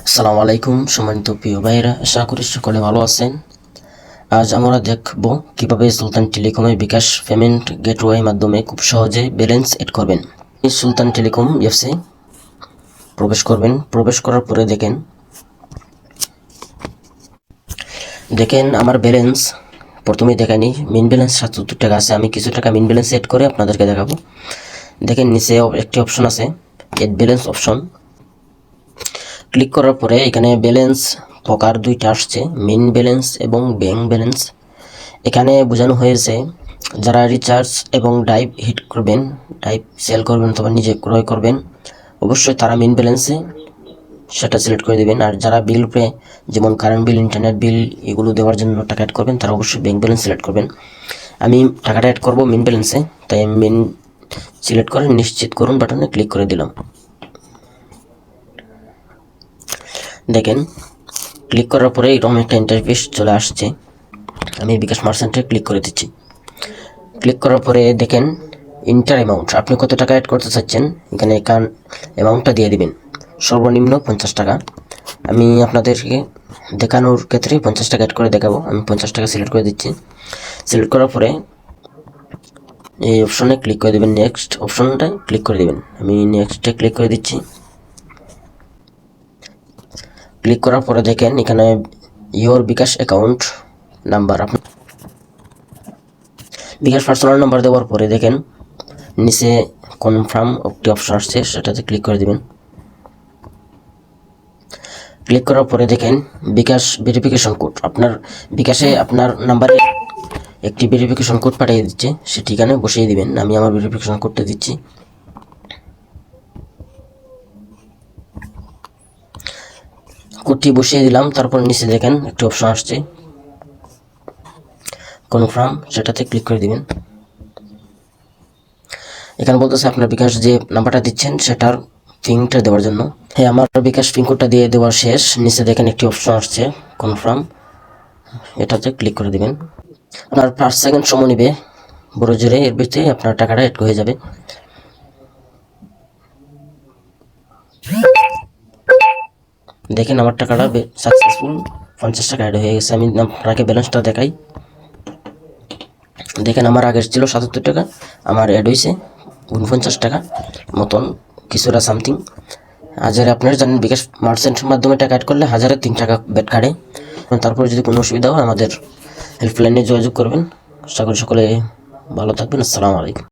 আসসালামু আলাইকুম সম্মানিত প্রিয় ভাইয়েরা, আশা করি সকলে ভালো আছেন। আজ আমরা দেখব কিভাবে সুলতান টেলিকমের বিকাশ পেমেন্ট গেটওয়ে মাধ্যমে খুব সহজে ব্যালেন্স এড করবেন। এই সুলতান টেলিকম অ্যাপসে প্রবেশ করবেন। প্রবেশ করার পরে দেখেন আমার ব্যালেন্স প্রথমেই দেখায়নি, মিন ব্যালেন্স ৭৭ টাকা আছে। আমি কিছু টাকা মিন ব্যালেন্স এড করে আপনাদেরকে দেখাবো। দেখেন নিচে একটি অপশন আছে, এড ব্যালেন্স অপশন। ক্লিক করার পরে এখানে ব্যালেন্স প্রকার দুইটা আসছে, মিন ব্যালেন্স এবং ব্যাংক ব্যালেন্স। এখানে বোঝানো হয়েছে যারা রিচার্জ এবং ডাইভ হিট করবেন, ডাইভ সেল করবেন অথবা নিজে ক্রয় করবেন, অবশ্যই তারা মিন ব্যালেন্সে সেটা সিলেক্ট করে দেবেন। আর যারা বিল পে, যেমন কারেন্ট বিল, ইন্টারনেট বিল, এগুলো দেওয়ার জন্য টাকা অ্যাড করবেন, তারা অবশ্যই ব্যাংক ব্যালেন্স সিলেক্ট করবেন। আমি টাকাটা অ্যাড করব মিন ব্যালেন্সে, তাই আমি মিন সিলেক্ট করে নিশ্চিত করুন বাটনে ক্লিক করে দিলাম। দেখেন ক্লিক করার পরে এরকম একটা ইন্টারফেস চলে আসছে। আমি বিকাশ মার্চেন্টে ক্লিক করে দিচ্ছি। ক্লিক করার পরে দেখেন ইন্টার অ্যামাউন্ট, আপনি কত টাকা অ্যাড করতে চাচ্ছেন এখানে অ্যামাউন্টটা দিয়ে দিবেন। সর্বনিম্ন 50 টাকা। আমি আপনাদেরকে দেখানোর ক্ষেত্রে 50 টাকা অ্যাড করে দেখাবো। আমি 50 টাকা সিলেক্ট করে দিচ্ছি। সিলেক্ট করার পরে এই অপশনে ক্লিক করে দেবেন, নেক্সট অপশনটায় ক্লিক করে দেবেন। আমি নেক্সটে ক্লিক করে দিচ্ছি। ক্লিক করার পরে দেখেন এখানে ইয়োর বিকাশ অ্যাকাউন্ট নাম্বার, আপনার বিকাশ পার্সোনাল নাম্বার দেওয়ার পরে দেখেন নিচে কনফার্ম একটি অপশন আসছে, সেটাতে ক্লিক করে দেবেন। ক্লিক করার পরে দেখেন বিকাশ ভেরিফিকেশন কোড, আপনার বিকাশে আপনার নাম্বারে একটি ভেরিফিকেশন কোড পাঠিয়ে দিচ্ছে, সে ঠিকানায় বসিয়ে দিবেন। আমি আমার ভেরিফিকেশন কোডটা দিচ্ছি। কোডটি বসিয়ে দিলাম। তারপর নিচে দেখেন একটি অপশন আসছে কনফার্ম, সেটাতে ক্লিক করে দিবেন। এখানে বলতেছে আপনার বিকাশ যে নাম্বারটা দিচ্ছেন সেটার পিনটা দেওয়ার জন্য। হ্যাঁ, আমার বিকাশ পিন কোডটা দিয়ে দেওয়া শেষ। নিচে দেখেন একটি অপশন আসছে কনফার্ম, এটাতে ক্লিক করে দিবেন। আপনার 5 সেকেন্ড সময় নেবে বড় জোরে, এর ভিতরে আপনার টাকাটা অ্যাড হয়ে যাবে। দেখেন আমার টাকাটা সাকসেসফুল 50 টাকা অ্যাড হয়ে গেছে। আমি আপনাকে ব্যালেন্সটা দেখাই। দেখেন আমার আগের ছিল 77 টাকা, আমার অ্যাড হয়েছে 49 টাকা মতন, কিছুটা সামথিং। হাজারে আপনারা জানেন বিকাশ মার্চেন্টের মাধ্যমে টাকা অ্যাড করলে 1003 টাকা ব্যাট কাটে। তারপরে যদি কোনো অসুবিধা হয় আমাদের হেল্পলাইনে যোগাযোগ করবেন। আশা করি সকলে ভালো থাকবেন। আসসালামু আলাইকুম।